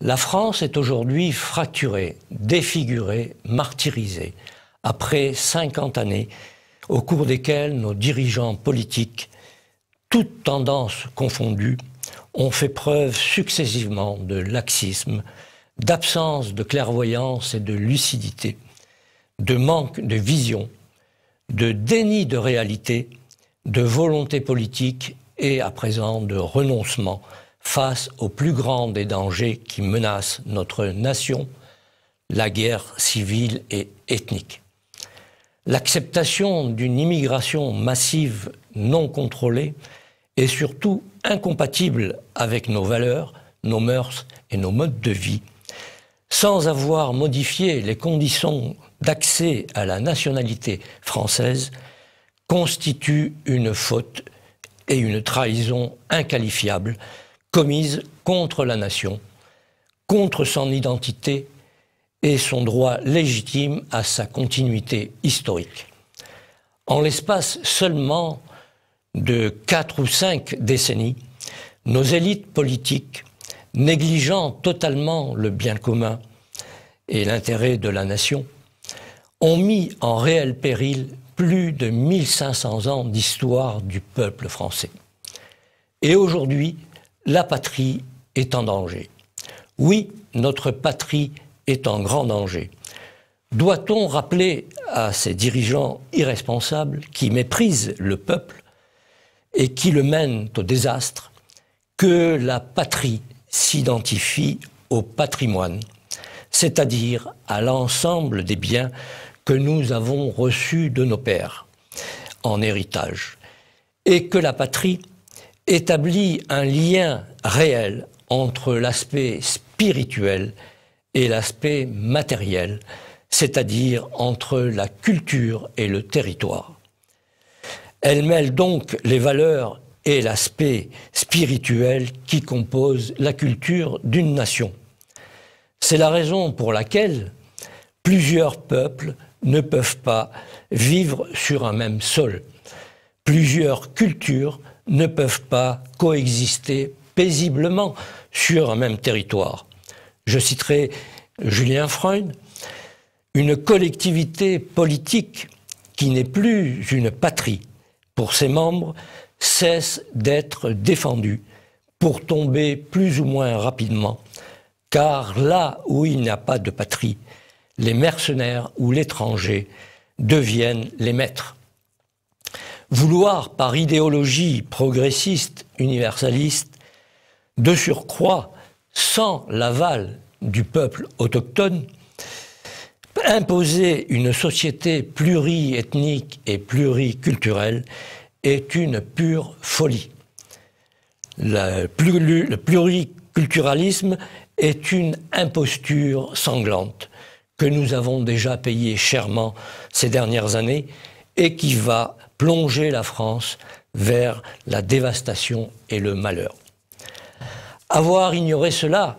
La France est aujourd'hui fracturée, défigurée, martyrisée, après 50 années au cours desquelles nos dirigeants politiques, toutes tendances confondues, ont fait preuve successivement de laxisme, d'absence de clairvoyance et de lucidité, de manque de vision, de déni de réalité, de volonté politique et à présent de renoncement face au plus grand des dangers qui menacent notre nation, la guerre civile et ethnique. L'acceptation d'une immigration massive non contrôlée est surtout incompatible avec nos valeurs, nos mœurs et nos modes de vie, sans avoir modifié les conditions d'accès à la nationalité française, constitue une faute et une trahison inqualifiable commise contre la nation, contre son identité et son droit légitime à sa continuité historique. En l'espace seulement de 4 ou 5 décennies, nos élites politiques, négligeant totalement le bien commun et l'intérêt de la nation, ont mis en réel péril plus de 1500 ans d'histoire du peuple français. Et aujourd'hui, la patrie est en danger. Oui, notre patrie est en grand danger. Doit-on rappeler à ces dirigeants irresponsables qui méprisent le peuple et qui le mènent au désastre que la patrie s'identifie au patrimoine, c'est-à-dire à l'ensemble des biens que nous avons reçus de nos pères en héritage, et que la patrie établit un lien réel entre l'aspect spirituel et l'aspect matériel, c'est-à-dire entre la culture et le territoire. Elle mêle donc les valeurs et l'aspect spirituel qui composent la culture d'une nation. C'est la raison pour laquelle plusieurs peuples ne peuvent pas vivre sur un même sol. Plusieurs cultures ne peuvent pas coexister paisiblement sur un même territoire. Je citerai Julien Freund, une collectivité politique qui n'est plus une patrie pour ses membres cesse d'être défendue pour tomber plus ou moins rapidement, car là où il n'y a pas de patrie, les mercenaires ou l'étranger deviennent les maîtres. Vouloir, par idéologie progressiste, universaliste, de surcroît, sans l'aval du peuple autochtone, imposer une société pluriethnique et pluriculturelle est une pure folie. Le pluriculturalisme est une imposture sanglante que nous avons déjà payée chèrement ces dernières années et qui va plonger la France vers la dévastation et le malheur. Avoir ignoré cela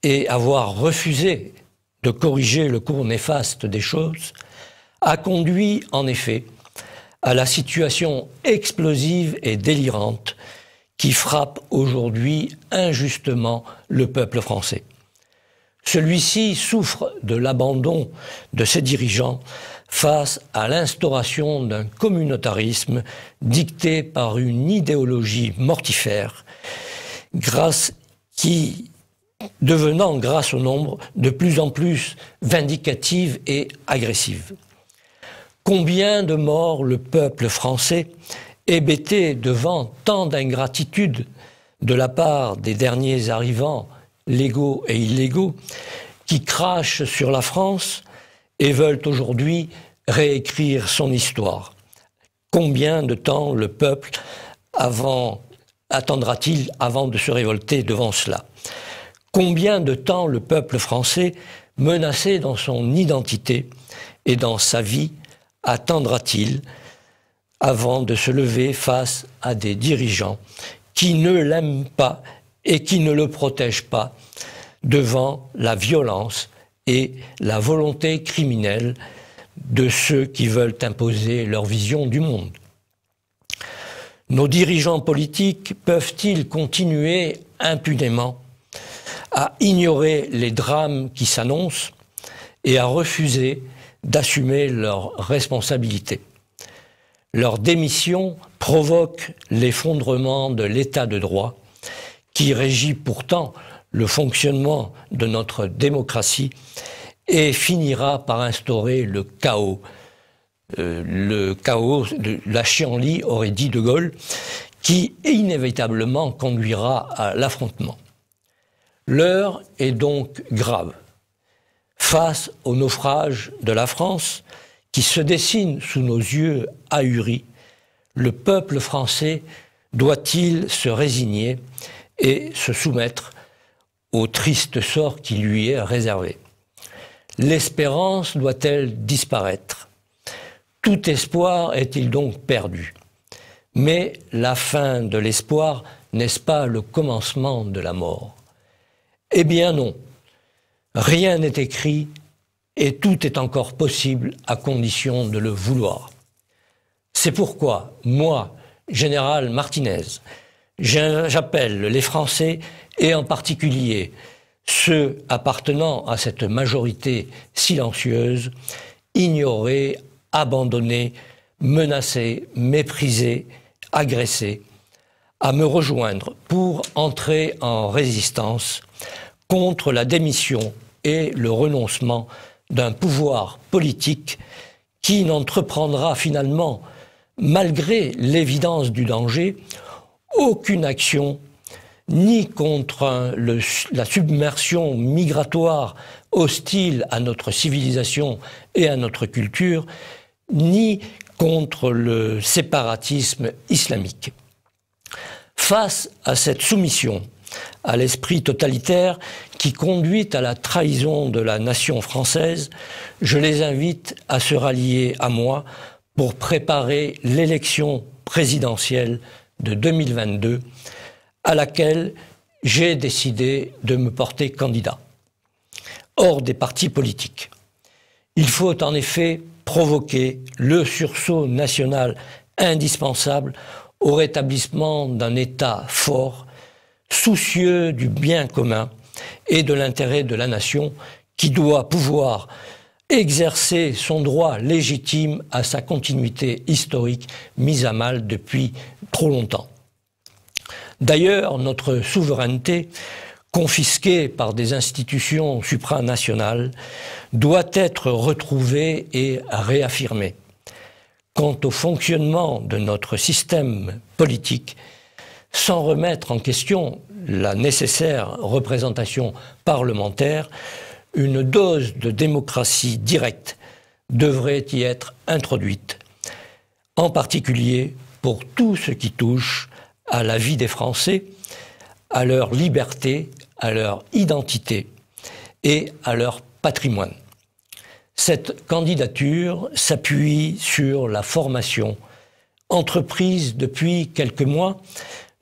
et avoir refusé de corriger le cours néfaste des choses a conduit en effet à la situation explosive et délirante qui frappe aujourd'hui injustement le peuple français. Celui-ci souffre de l'abandon de ses dirigeants face à l'instauration d'un communautarisme dicté par une idéologie mortifère, devenant, grâce au nombre, de plus en plus vindicative et agressive. Combien de morts le peuple français, hébété devant tant d'ingratitude de la part des derniers arrivants, légaux et illégaux, qui crachent sur la France et veulent aujourd'hui réécrire son histoire. Combien de temps le peuple attendra-t-il avant de se révolter devant cela? Combien de temps le peuple français, menacé dans son identité et dans sa vie, attendra-t-il avant de se lever face à des dirigeants qui ne l'aiment pas et qui ne le protègent pas devant la violence et la volonté criminelle de ceux qui veulent imposer leur vision du monde? Nos dirigeants politiques peuvent-ils continuer impunément à ignorer les drames qui s'annoncent et à refuser d'assumer leurs responsabilités. Leur démission provoque l'effondrement de l'état de droit qui régit pourtant le fonctionnement de notre démocratie et finira par instaurer le chaos. Le chaos, la chienlit, aurait dit De Gaulle, qui inévitablement conduira à l'affrontement. L'heure est donc grave. Face au naufrage de la France, qui se dessine sous nos yeux ahuris, le peuple français doit-il se résigner et se soumettre au triste sort qui lui est réservé? L'espérance doit-elle disparaître? Tout espoir est-il donc perdu? Mais la fin de l'espoir, n'est-ce pas le commencement de la mort? Eh bien non, rien n'est écrit et tout est encore possible à condition de le vouloir. C'est pourquoi, moi, général Martinez, j'appelle les Français, et en particulier ceux appartenant à cette majorité silencieuse, ignorés, abandonnés, menacés, méprisés, agressés, à me rejoindre pour entrer en résistance contre la démission et le renoncement d'un pouvoir politique qui n'entreprendra finalement, malgré l'évidence du danger, aucune action ni contre la submersion migratoire hostile à notre civilisation et à notre culture, ni contre le séparatisme islamique. Face à cette soumission à l'esprit totalitaire qui conduit à la trahison de la nation française, je les invite à se rallier à moi pour préparer l'élection présidentielle de 2022, à laquelle j'ai décidé de me porter candidat. Hors des partis politiques. Il faut en effet provoquer le sursaut national indispensable au rétablissement d'un État fort, soucieux du bien commun et de l'intérêt de la nation, qui doit pouvoir exercer son droit légitime à sa continuité historique mise à mal depuis trop longtemps. D'ailleurs, notre souveraineté, confisquée par des institutions supranationales, doit être retrouvée et réaffirmée. Quant au fonctionnement de notre système politique, sans remettre en question la nécessaire représentation parlementaire, une dose de démocratie directe devrait y être introduite, en particulier pour tout ce qui touche à la vie des Français, à leur liberté, à leur identité et à leur patrimoine. Cette candidature s'appuie sur la formation, entreprise depuis quelques mois,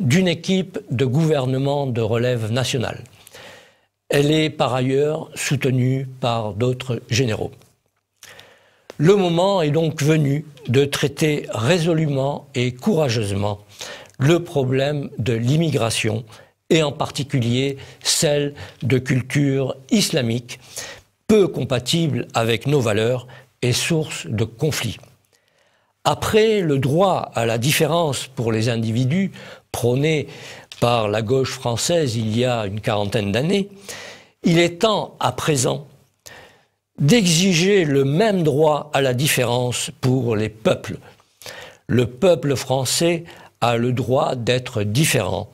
d'une équipe de gouvernement de relève nationale. Elle est par ailleurs soutenue par d'autres généraux. Le moment est donc venu de traiter résolument et courageusement le problème de l'immigration et en particulier celle de culture islamique, peu compatible avec nos valeurs et source de conflits. Après le droit à la différence pour les individus prôné par la gauche française il y a une quarantaine d'années, il est temps à présent d'exiger le même droit à la différence pour les peuples. Le peuple français a le droit d'être différent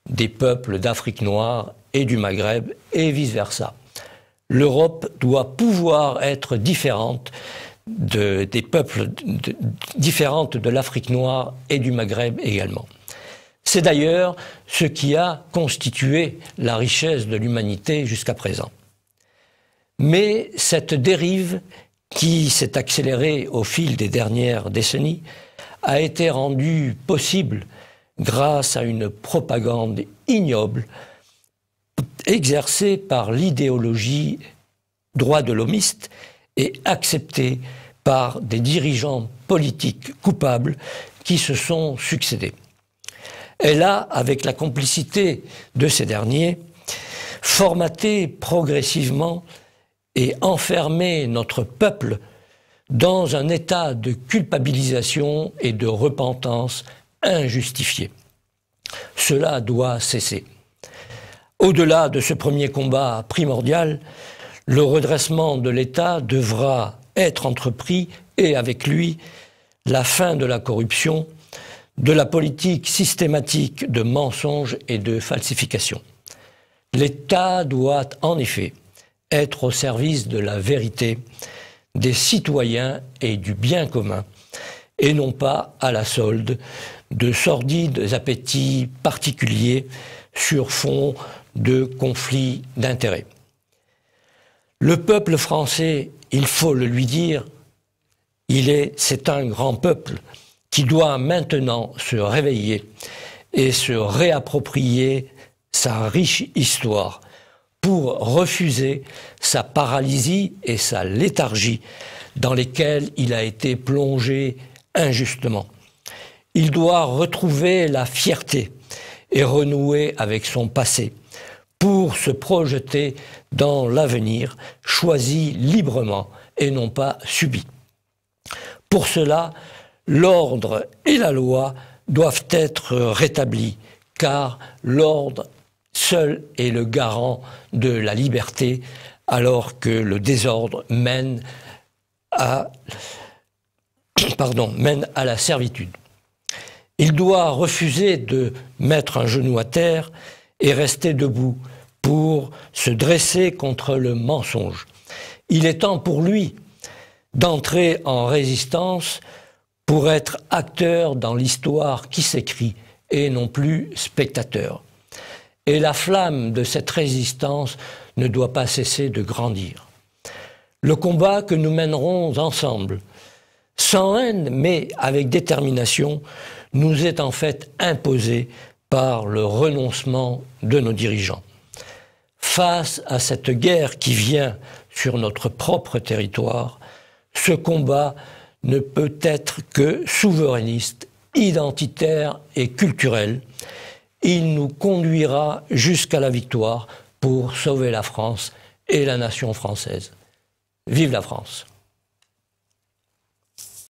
des peuples d'Afrique noire et du Maghreb et vice-versa. L'Europe doit pouvoir être différente des peuples différentes de l'Afrique noire et du Maghreb également. C'est d'ailleurs ce qui a constitué la richesse de l'humanité jusqu'à présent. Mais cette dérive, qui s'est accélérée au fil des dernières décennies, a été rendue possible grâce à une propagande ignoble exercée par l'idéologie droit de l'homiste et acceptée par des dirigeants politiques coupables qui se sont succédés. Elle a, avec la complicité de ces derniers, formater progressivement et enfermer notre peuple dans un état de culpabilisation et de repentance injustifiée. Cela doit cesser. Au-delà de ce premier combat primordial, le redressement de l'État devra être entrepris et avec lui, la fin de la corruption, de la politique systématique de mensonges et de falsification. L'État doit en effet être au service de la vérité, des citoyens et du bien commun, et non pas à la solde de sordides appétits particuliers sur fond de conflits d'intérêts. Le peuple français, il faut le lui dire, c'est un grand peuple qui doit maintenant se réveiller et se réapproprier sa riche histoire pour refuser sa paralysie et sa léthargie dans lesquelles il a été plongé injustement. Il doit retrouver la fierté et renouer avec son passé pour se projeter dans l'avenir choisi librement et non pas subi. Pour cela, l'ordre et la loi doivent être rétablis, car l'ordre seul est le garant de la liberté, alors que le désordre mène à la servitude. Il doit refuser de mettre un genou à terre et rester debout pour se dresser contre le mensonge. Il est temps pour lui d'entrer en résistance pour être acteur dans l'histoire qui s'écrit et non plus spectateur. Et la flamme de cette résistance ne doit pas cesser de grandir. Le combat que nous mènerons ensemble, sans haine mais avec détermination, nous est en fait imposé par le renoncement de nos dirigeants. Face à cette guerre qui vient sur notre propre territoire, ce combat ne peut être que souverainiste, identitaire et culturel. Il nous conduira jusqu'à la victoire pour sauver la France et la nation française. Vive la France!